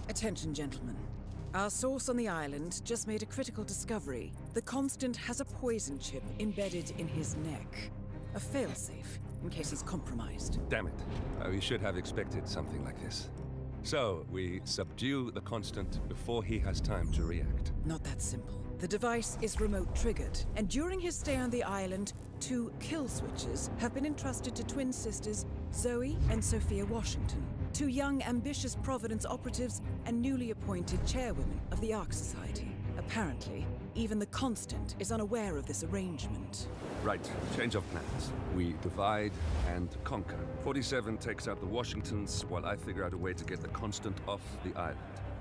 Attention, gentlemen. Our source on the island just made a critical discovery. The Constant has a poison chip embedded in his neck. A failsafe, in case he's compromised. Damn it. We should have expected something like this. So, we subdue the Constant before he has time to react. Not that simple. The device is remote-triggered, and during his stay on the island, 2 kill switches have been entrusted to twin sisters Zoe and Sophia Washington, 2 young, ambitious Providence operatives and newly appointed chairwomen of the Ark Society. Apparently, even the Constant is unaware of this arrangement. Right, change of plans. We divide and conquer. 47 takes out the Washingtons, while I figure out a way to get the Constant off the island.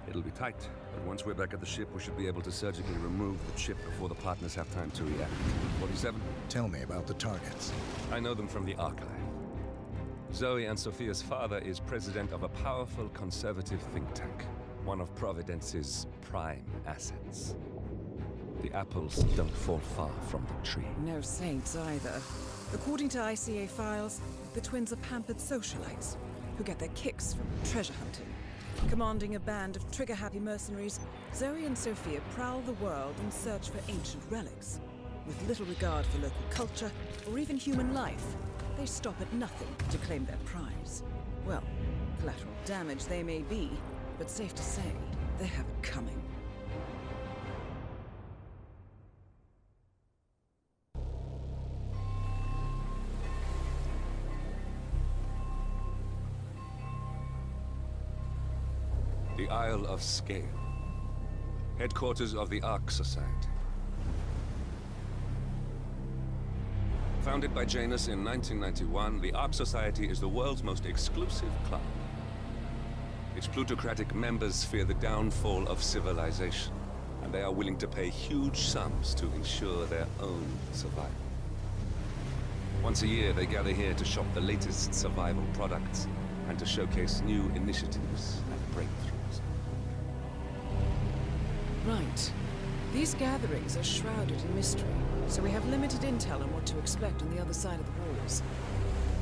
It'll be tight, but once we're back at the ship, we should be able to surgically remove the chip before the partners have time to react. 47? Tell me about the targets. I know them from the archive. Zoe and Sophia's father is president of a powerful conservative think tank, one of Providence's prime assets. The apples don't fall far from the tree. No saints either. According to ICA files, the twins are pampered socialites who get their kicks from treasure hunting. Commanding a band of trigger-happy mercenaries, Zoe and Sophia prowl the world in search for ancient relics. With little regard for local culture or even human life, they stop at nothing to claim their prize. Well, collateral damage they may be, but safe to say, they have it coming. The Isle of Scale. Headquarters of the Ark Society. Founded by Janus in 1991, the Ark Society is the world's most exclusive club. Its plutocratic members fear the downfall of civilization, and they are willing to pay huge sums to ensure their own survival. Once a year, they gather here to shop the latest survival products and to showcase new initiatives and breakthroughs. Right. These gatherings are shrouded in mystery, so we have limited intel on what to expect on the other side of the walls.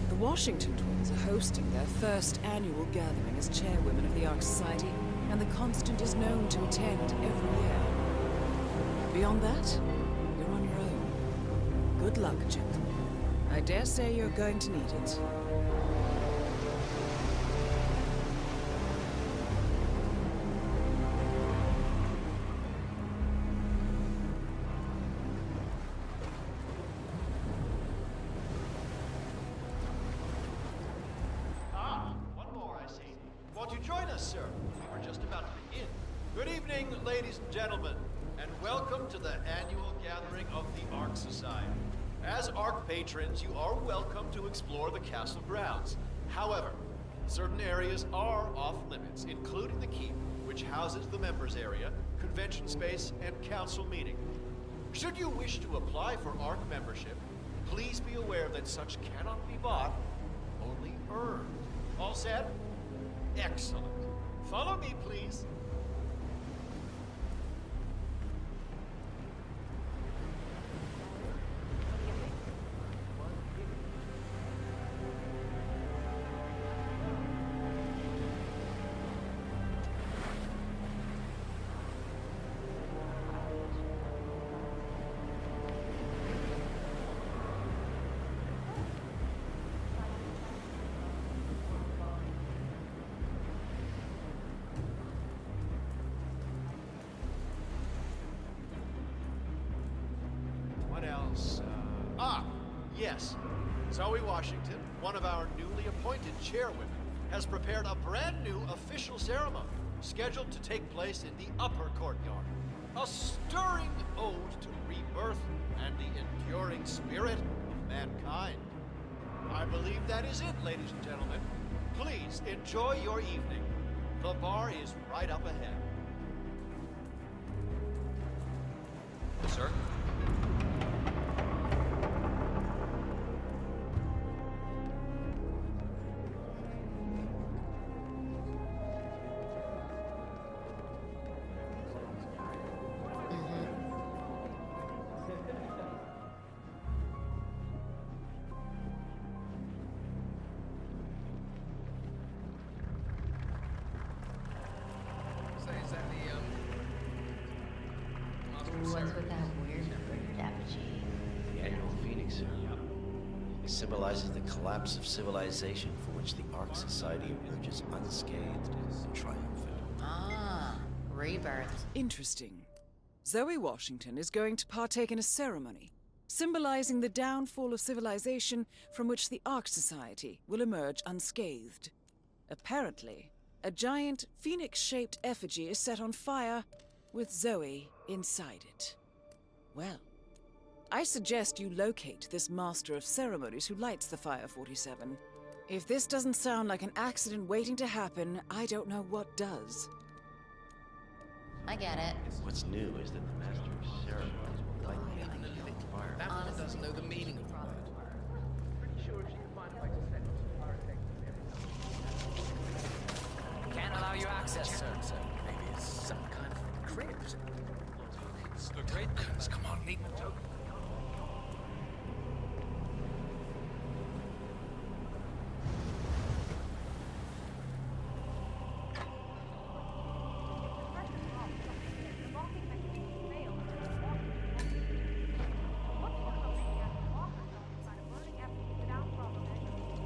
The Washington twins are hosting their first annual gathering as chairwomen of the Ark Society, and the Constant is known to attend every year. Beyond that, you're on your own. Good luck, gentlemen. I dare say you're going to need it. Won't you join us, sir? We were just about to begin. Good evening, ladies and gentlemen, and welcome to the annual gathering of the Ark Society. As Ark patrons, you are welcome to explore the castle grounds. However, certain areas are off limits, including the keep, which houses the members area, convention space, and council meeting. Should you wish to apply for Ark membership, please be aware that such cannot be bought, only earned. All set? Excellent. Follow me, please. Yes, Zoe Washington, one of our newly appointed chairwomen, has prepared a brand new official ceremony scheduled to take place in the upper courtyard. A stirring ode to rebirth and the enduring spirit of mankind. I believe that is it, ladies and gentlemen. Please enjoy your evening. The bar is right up ahead. Sir? What's with that weird effigy? The annual Phoenix ceremony. It symbolizes the collapse of civilization for which the Ark Society emerges unscathed and triumphant. Ah, rebirth. Interesting. Zoe Washington is going to partake in a ceremony symbolizing the downfall of civilization from which the Ark Society will emerge unscathed. Apparently, a giant phoenix-shaped effigy is set on fire with Zoe inside it. Well, I suggest you locate this master of ceremonies who lights the Fire 47. If this doesn't sound like an accident waiting to happen, I don't know what does. I get it. What's new is that the master of ceremonies will light the effigy on fire. That woman doesn't know the meaning of the word. Can't allow you access, sir. Maybe it's some kind of crypt. Tokens, come on, need the token.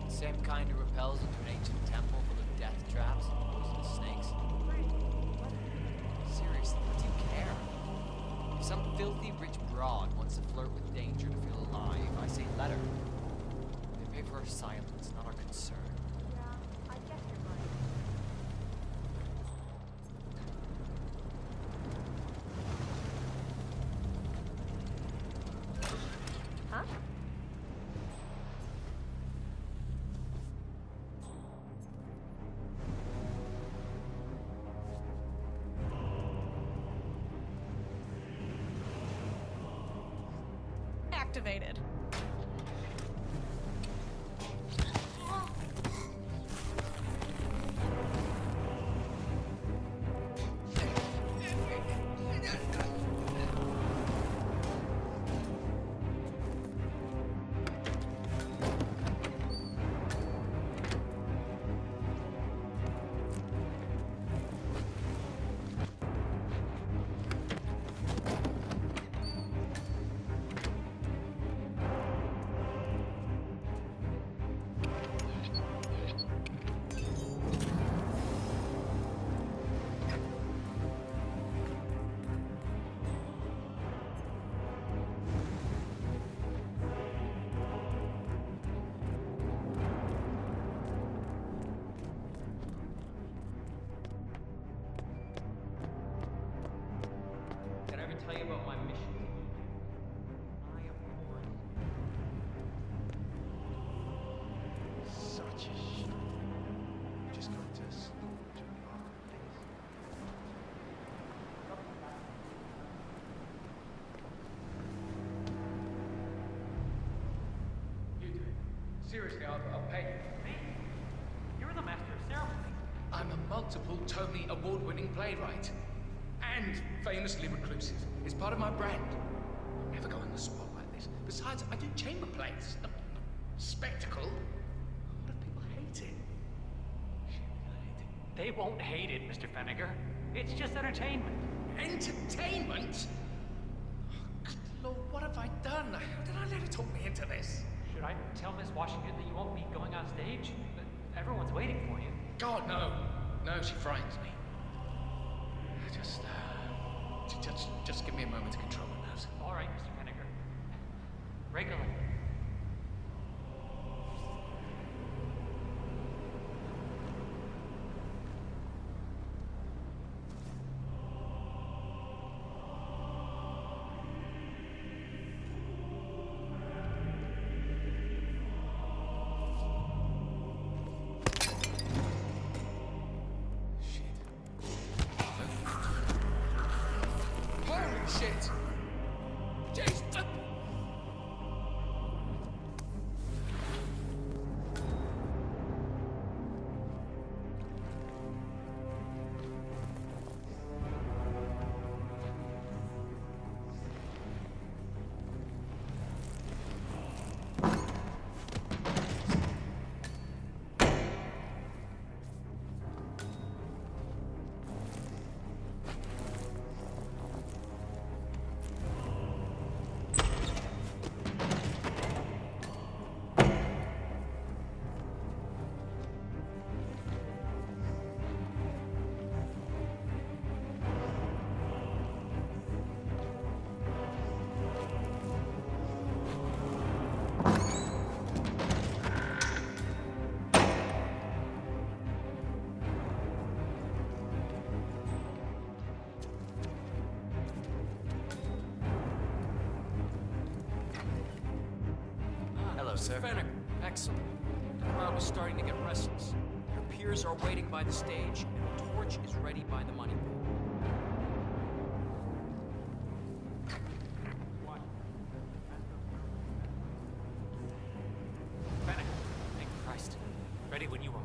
Same kind who repels into an ancient temple full of death traps and poisonous snakes. Seriously, what do you care? If some filthy rich broad wants to flirt with danger to feel alive, I say let her. They pay for her silence, not our concern. Activated. Did I ever tell you about my mission? I am one. Such a shame. Just going to sleep to You do it. Seriously, I'll pay you. Me? You're the master of ceremony. I'm a multiple Tony award-winning playwright. And famously reclusive. It's part of my brand. I never go on the spot like this. Besides, I do chamber plays. Not spectacle. What if people hate it? Shit, we're gonna hate it. They won't hate it, Mr. Fenniger. It's just entertainment. Entertainment? Oh, good Lord, what have I done? How did I let her talk me into this? Should I tell Miss Washington that you won't be going on stage? That everyone's waiting for you. God, no. No, she frightens me. Just give me a moment to control my nerves. All right, Mr. Fenniger. Regular. Holy shit! Jeez! sir. Fennec, excellent. The crowd was starting to get restless. Your peers are waiting by the stage, and the torch is ready by the money pit. Fennec, thank Christ. Ready when you are.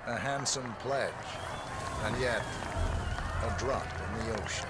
A handsome pledge, and yet a drop in the ocean.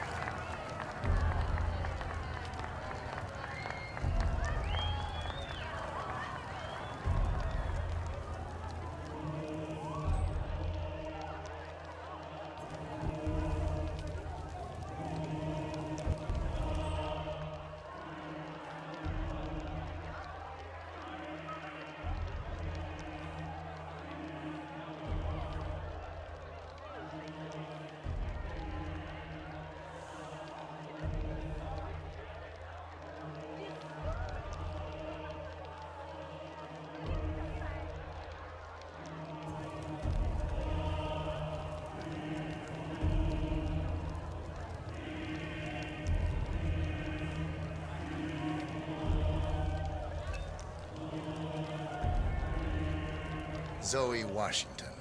Zoe Washington,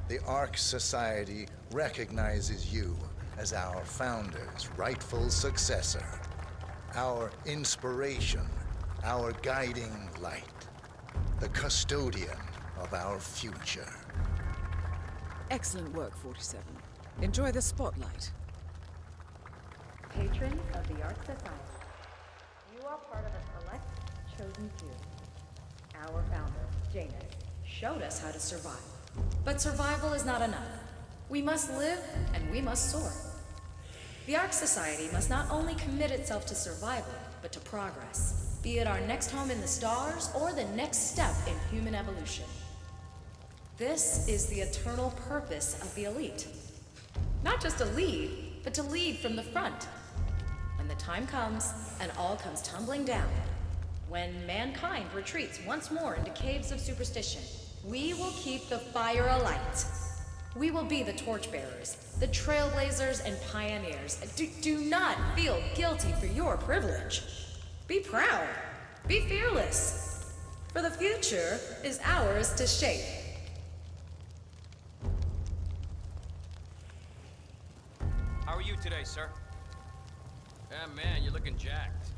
the Ark Society recognizes you as our founder's rightful successor, our inspiration, our guiding light, the custodian of our future. Excellent work, 47. Enjoy the spotlight. Patrons of the Ark Society, you are part of a select, chosen few. Our founder, Janus, showed us how to survive. But survival is not enough. We must live and we must soar. The Ark Society must not only commit itself to survival, but to progress, be it our next home in the stars or the next step in human evolution. This is the eternal purpose of the elite. Not just to lead, but to lead from the front. When the time comes and all comes tumbling down, when mankind retreats once more into caves of superstition, we will keep the fire alight. We will be the torchbearers, the trailblazers and pioneers. Do not feel guilty for your privilege. Be proud. Be fearless. For the future is ours to shape. How are you today, sir? Yeah, man, you're looking jacked.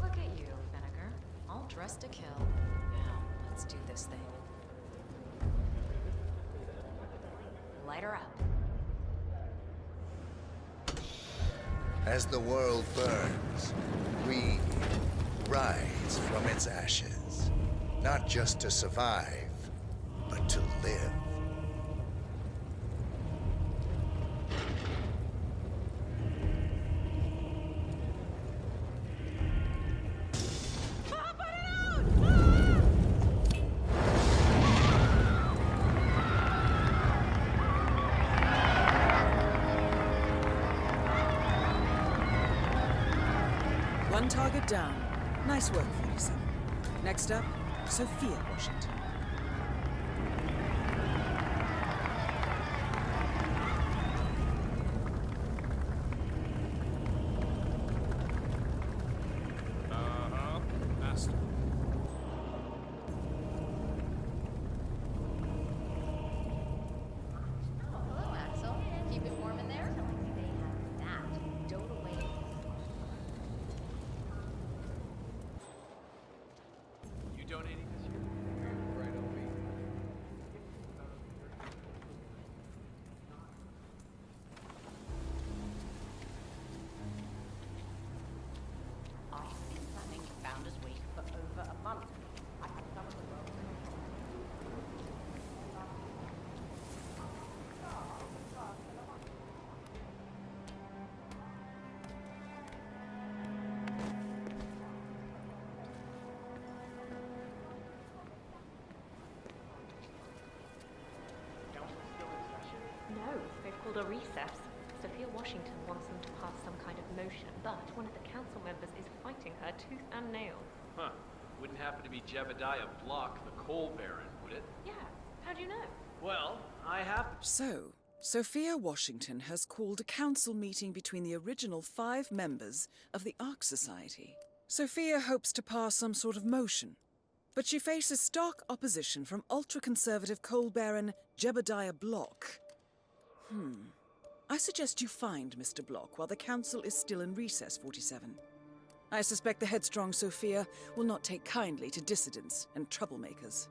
Look at you, Vinegar. All dressed to kill. Now, let's do this thing. Light her up. As the world burns, we rise from its ashes. Not just to survive, but to live. One target down. Nice work, 47. Next up, Sophia Washington. Master. Oh, hello, Axel. Keep it warm in there? They have that stowed away. You donating this year? Right on me. I've been planning Founders Week for over a month. I have some of the world's No, they've called a recess. Sophia Washington wants them to pass some kind of motion, but one of the council members is fighting her tooth and nail. Huh. Wouldn't happen to be Jebediah Block, the coal baron, would it? Yeah, how'd you know? Well, I happen. So, Sophia Washington has called a council meeting between the original 5 members of the Ark Society. Sophia hopes to pass some sort of motion, but she faces stark opposition from ultra-conservative coal baron Jebediah Block. I suggest you find Mr. Block while the council is still in recess, 47. I suspect the headstrong Sophia will not take kindly to dissidents and troublemakers.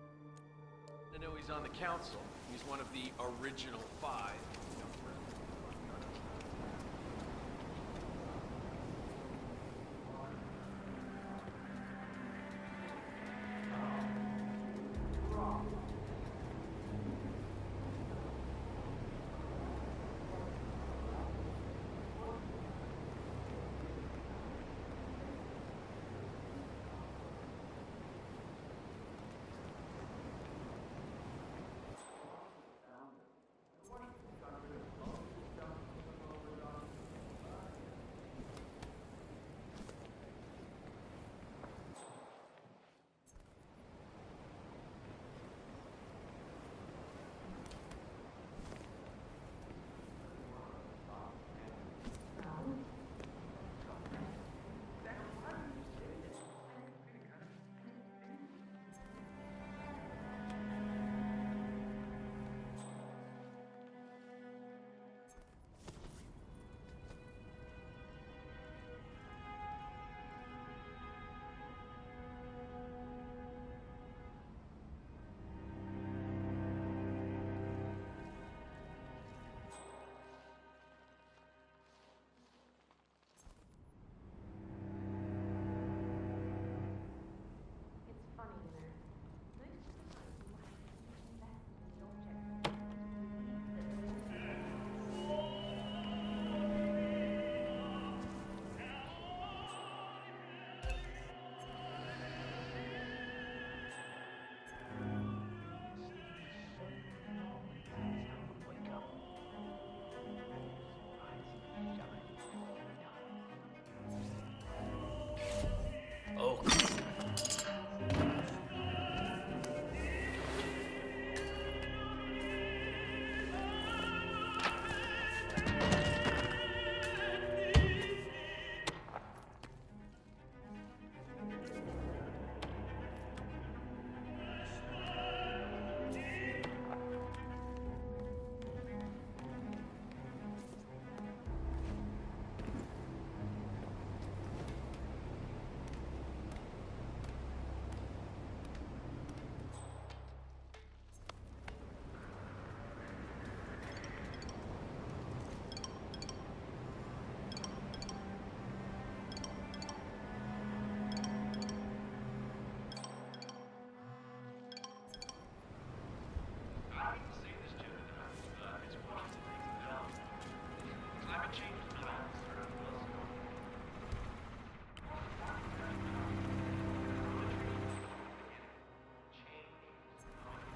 I know he's on the council. He's one of the original 5.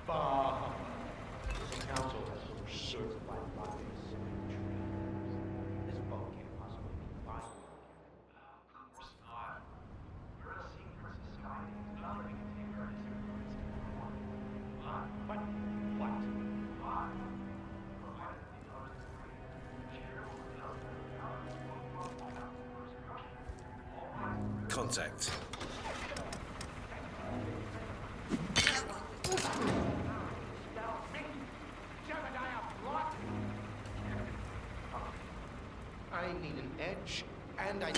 The council has some certified bodies and trees. This boat can't possibly be fine. Of course not. We're a secret society. There's nothing we can take our secrets to. What? What? Contact. I need an edge, and I...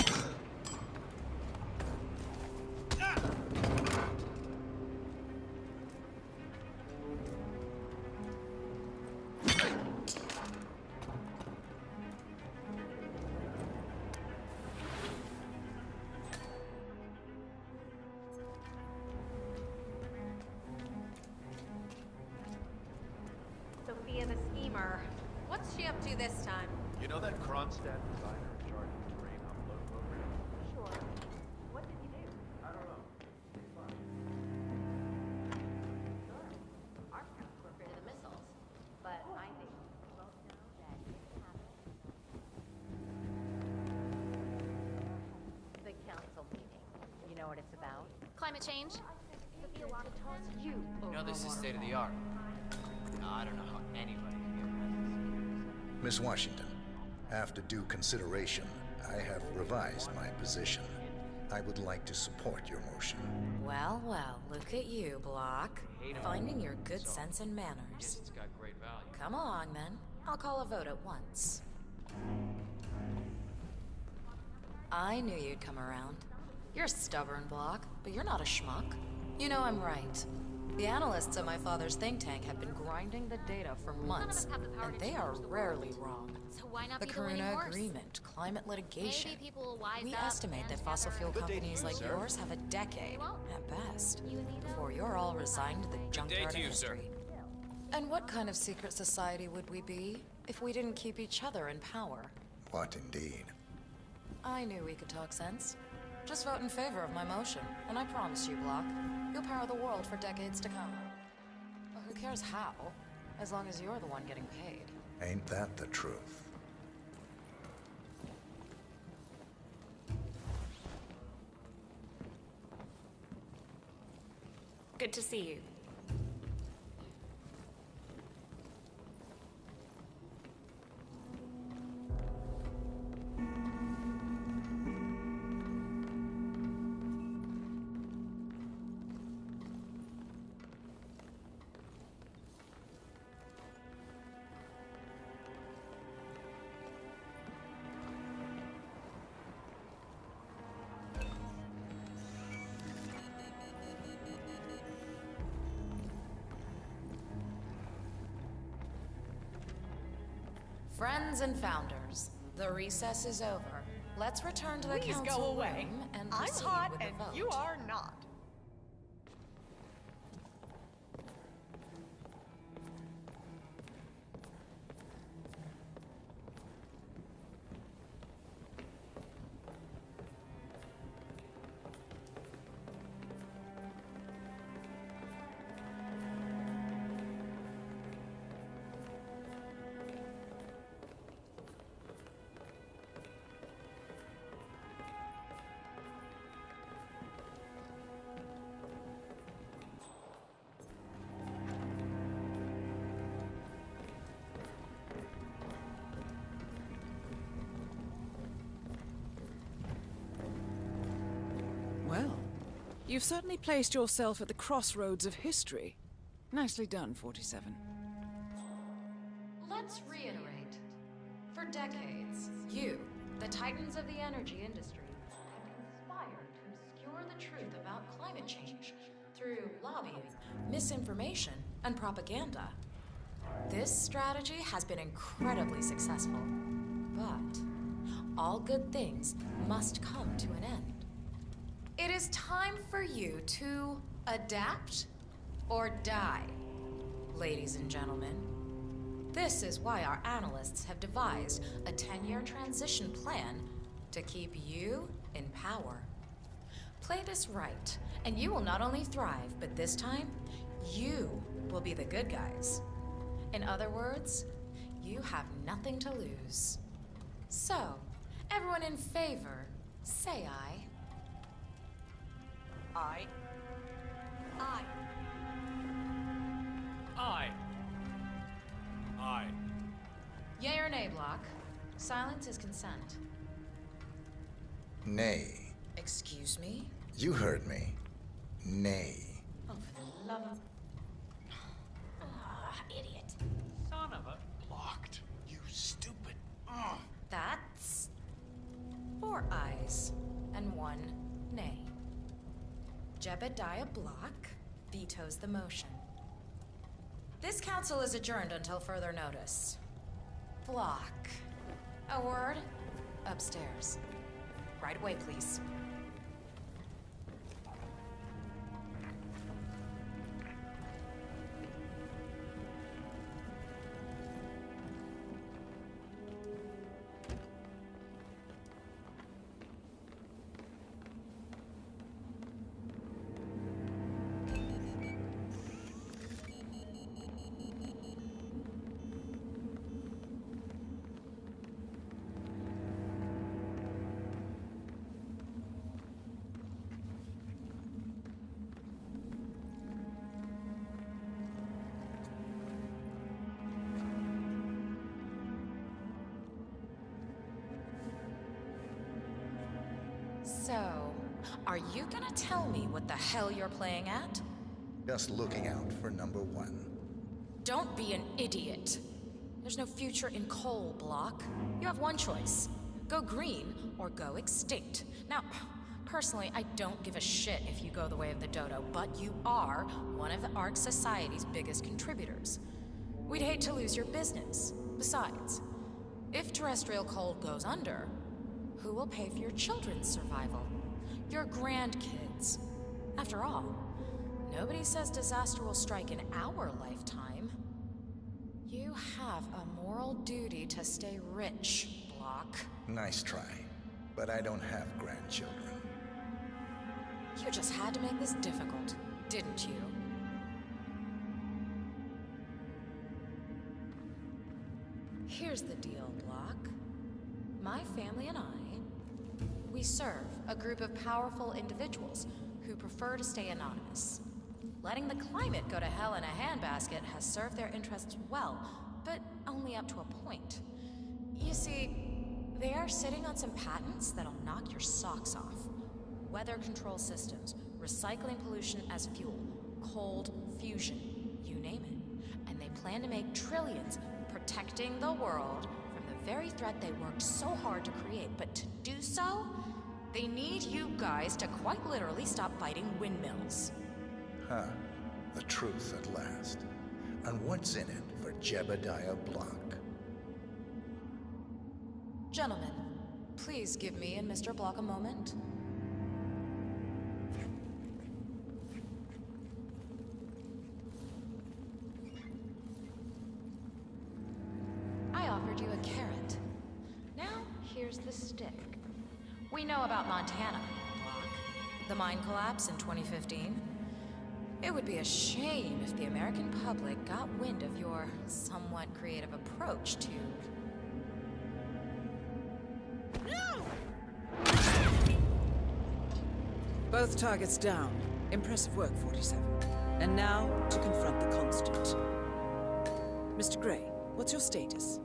Sophia the schemer. What's she up to this time? You know that Kronstadt designer in charge of the terrain upload program? Sure. What did you do? I don't know. Sure. Our parents were afraid of the missiles. But I think we both know that it happened. what it's about. Climate change? You know this is state of the art. I don't know how anybody can get past this. Miss Washington, after due consideration, I have revised my position. I would like to support your motion. Well, well, look at you, Block. Finding your good sense and manners. It's got great value. Come along, then. I'll call a vote at once. I knew you'd come around. You're stubborn, Block, but you're not a schmuck. You know I'm right. The analysts at my father's think tank have been grinding the data for months, and they are rarely wrong. So why not The be the winning Karuna horse? Agreement, climate litigation. Maybe people will wise We up estimate and that fossil fuel discover- companies like yours have a decade, at best, You and me before you're all resigned to the junkyard of to you, sir. history. And what kind of secret society would we be if we didn't keep each other in power? What indeed? I knew we could talk sense. Just vote in favor of my motion, and I promise you, Block, you'll power the world for decades to come. Well, who cares how, as long as you're the one getting paid. Ain't that the truth? Good to see you. Friends and founders, the recess is over. Let's return to the Please council go away. room and I'm proceed hot with the and vote. you are not. Well, you've certainly placed yourself at the crossroads of history. Nicely done, 47. Let's reiterate. For decades, you, the titans of the energy industry, have conspired to obscure the truth about climate change through lobbying, misinformation, and propaganda. This strategy has been incredibly successful. But all good things must come to an end. It is time for you to adapt or die, ladies and gentlemen. This is why our analysts have devised a 10-year transition plan to keep you in power. Play this right, and you will not only thrive, but this time, you will be the good guys. In other words, you have nothing to lose. So, everyone in favor, say aye. Aye. Aye. Aye. Yea or nay, Block? Silence is consent. Nay. Excuse me? You heard me. Nay. Oh, for the love of... Idiot. Son of a... Locked. You stupid. That's... 4 ayes and 1 nay. Jebediah Block vetoes the motion. This council is adjourned until further notice. Block. A word? Upstairs. Right away, please. So, are you gonna tell me what the hell you're playing at? Just looking out for number one. Don't be an idiot. There's no future in coal, Block. You have one choice. Go green or go extinct. Now, personally, I don't give a shit if you go the way of the dodo, but you are one of the Ark Society's biggest contributors. We'd hate to lose your business. Besides, if terrestrial coal goes under, who will pay for your children's survival? Your grandkids. After all, nobody says disaster will strike in our lifetime. You have a moral duty to stay rich, Block. Nice try, but I don't have grandchildren. You just had to make this difficult, didn't you? Here's the deal, Block. My family and I, we serve a group of powerful individuals who prefer to stay anonymous. Letting the climate go to hell in a handbasket has served their interests well, but only up to a point. You see, they are sitting on some patents that'll knock your socks off. Weather control systems, recycling pollution as fuel, cold fusion, you name it. And they plan to make trillions protecting the world from the very threat they worked so hard to create. But to do so, they need you guys to quite literally stop fighting windmills. Huh. The truth at last. And what's in it for Jebediah Block? Gentlemen, please give me and Mr. Block a moment. I offered you a carrot. Now, here's the stick. We know about Montana, Block. The mine collapse in 2015. It would be a shame if the American public got wind of your somewhat creative approach to... Both targets down. Impressive work, 47. And now, to confront the Constant. Mr. Gray, what's your status?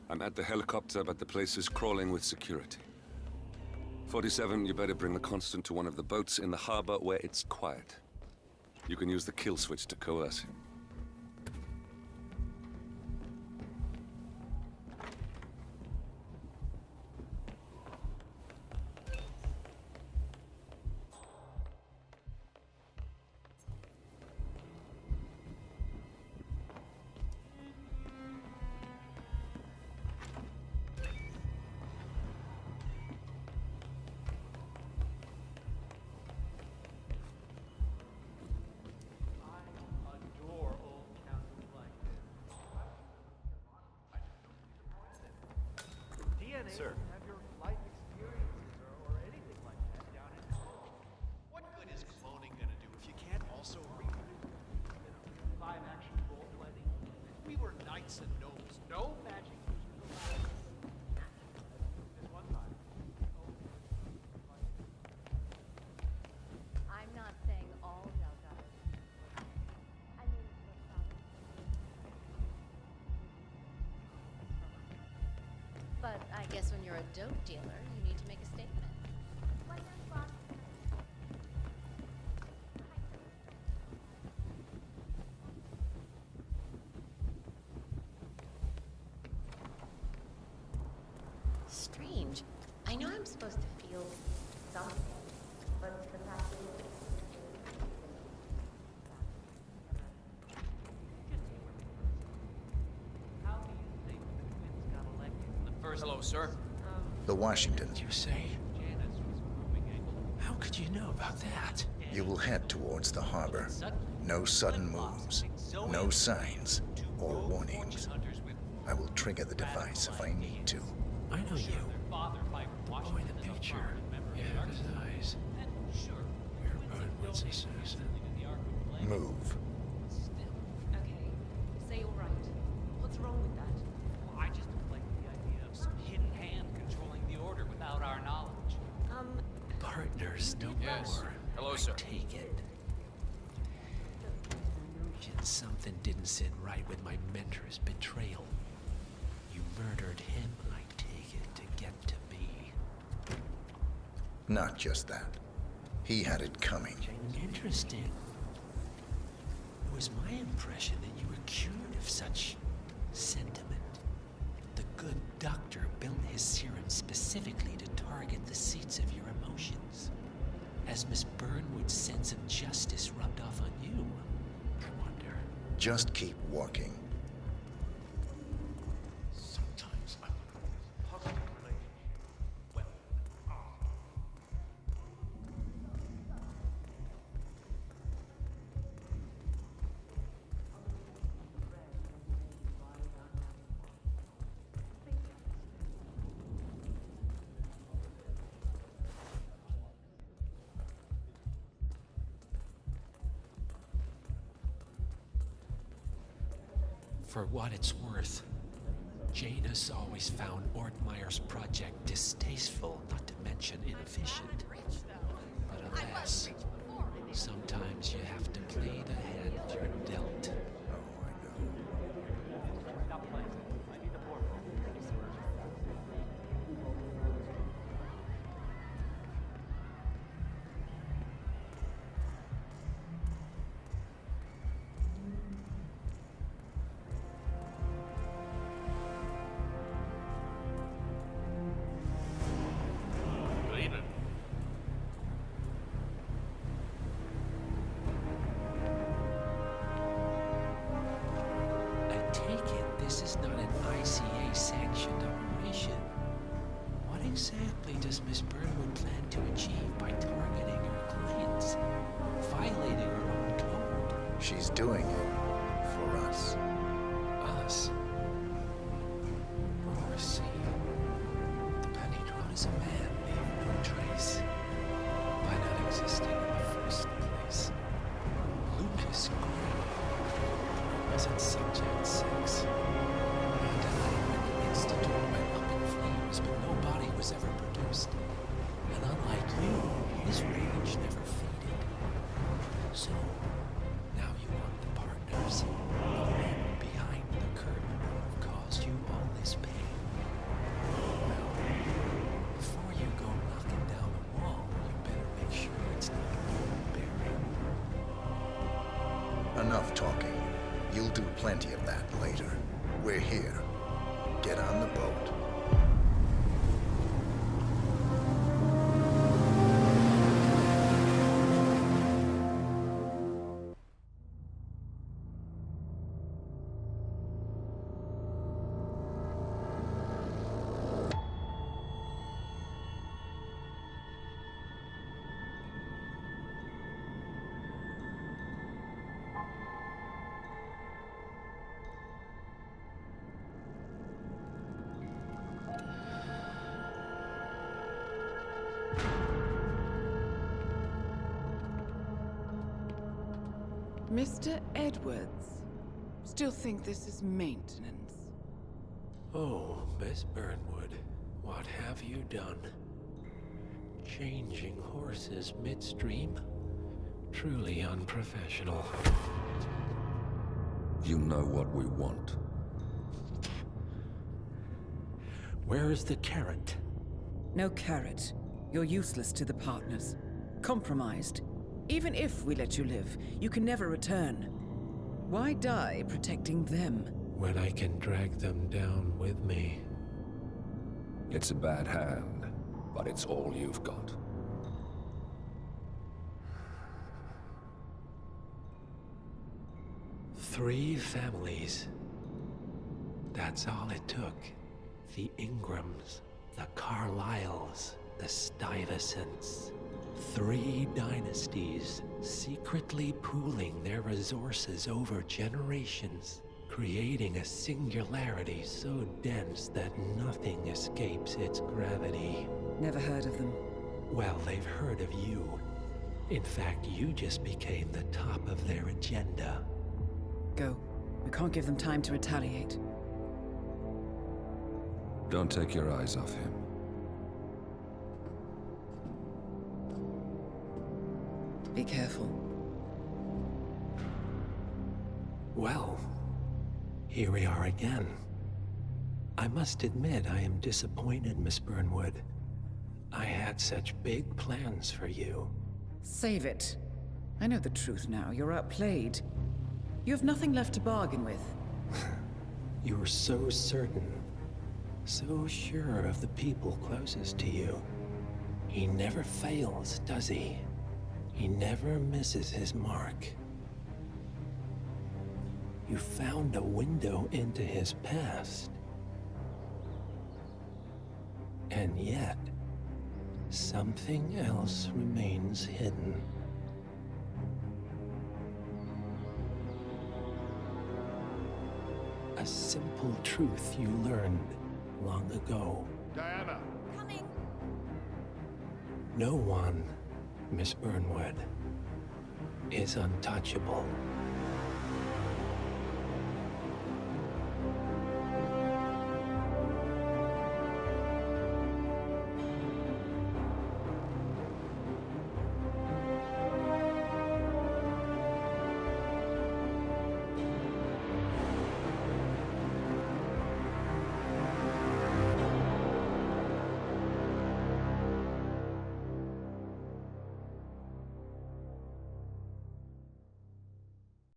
I'm at the helicopter, but the place is crawling with security. 47, you better bring the Constant to one of the boats in the harbor where it's quiet. You can use the kill switch to coerce him. Sir. Have your life experiences or anything like that down in college. What good is cloning gonna do if you can't also reproduce? Live action role playing. We were knights and nobles. No magic users allowed. This one time. I'm not saying all Delgado. I mean, but I guess when you're a dope dealer, you need to make a statement. Strange. I know I'm supposed to feel something, but the fact is... How do you think the twins got elected? First, hello, sir. The Washington. You say? How could you know about that? You will head towards the harbor. No sudden moves, no signs or warnings. I will trigger the device if I need to. I know you. Oh, in the picture. Yeah, his eyes. You're Birdwood's assassin. Move. Okay, say all right. What's wrong with that? Well, I just don't like the idea of some hidden hand controlling the order without our knowledge. Partners, no Yes. more. Hello, sir. Take it. Something didn't sit right with my mentor's betrayal. You murdered him, I take it, to get to me. Not just that. He had it coming. Interesting. It was my impression that you were cured of such sentiment. The good doctor built his serum specifically to target the seats of your emotions. Has Miss Burnwood's sense of justice rubbed off on you? I wonder. Just keep walking. Sometimes I wonder if this positive relationship, well, For what it's worth, Janus always found Ortmeyer's project distasteful, not to mention inefficient. But alas, sometimes you have to play the hand you're dealt. good evening. I take it this is not an ICA-sanctioned operation. What exactly does Miss Burnwood plan to achieve by targeting her clients? Violating her own code? She's doing it for us. Us? Oh, I see. The Pennydrawn is a man leaving no trace. By not existing in the first place. Lucas Green wasn't subject sex. Died when the Institute went up in flames, but no body was ever produced. And unlike you, his rage never faded. So, now you want the partners, the men behind the curtain who have caused you all this pain. Well, before you go knocking down a wall, you better make sure it's not bearing. Enough talking. You'll do plenty of that later. We're here. Get on the boat. Mr. Edwards, still think this is maintenance? Oh, Miss Burnwood, what have you done? Changing horses midstream? Truly unprofessional. You know what we want. Where is the carrot? No carrot. You're useless to the partners. Compromised. Even if we let you live, you can never return. Why die protecting them? When I can drag them down with me. It's a bad hand, but it's all you've got. Three families. That's all it took. The Ingrams, the Carlyles, the Stuyvesants. 3 dynasties, secretly pooling their resources over generations, creating a singularity so dense that nothing escapes its gravity. Never heard of them. Well, they've heard of you. In fact, you just became the top of their agenda. Go. We can't give them time to retaliate. Don't take your eyes off him. Be careful. Well, here we are again. I must admit I am disappointed, Miss Burnwood. I had such big plans for you. Save it. I know the truth now. You're outplayed. You have nothing left to bargain with. You were so certain. So sure of the people closest to you. He never fails, does he? He never misses his mark. You found a window into his past. And yet, something else remains hidden. A simple truth you learned long ago. Diana! Coming! No one, Miss Burnwood, is untouchable.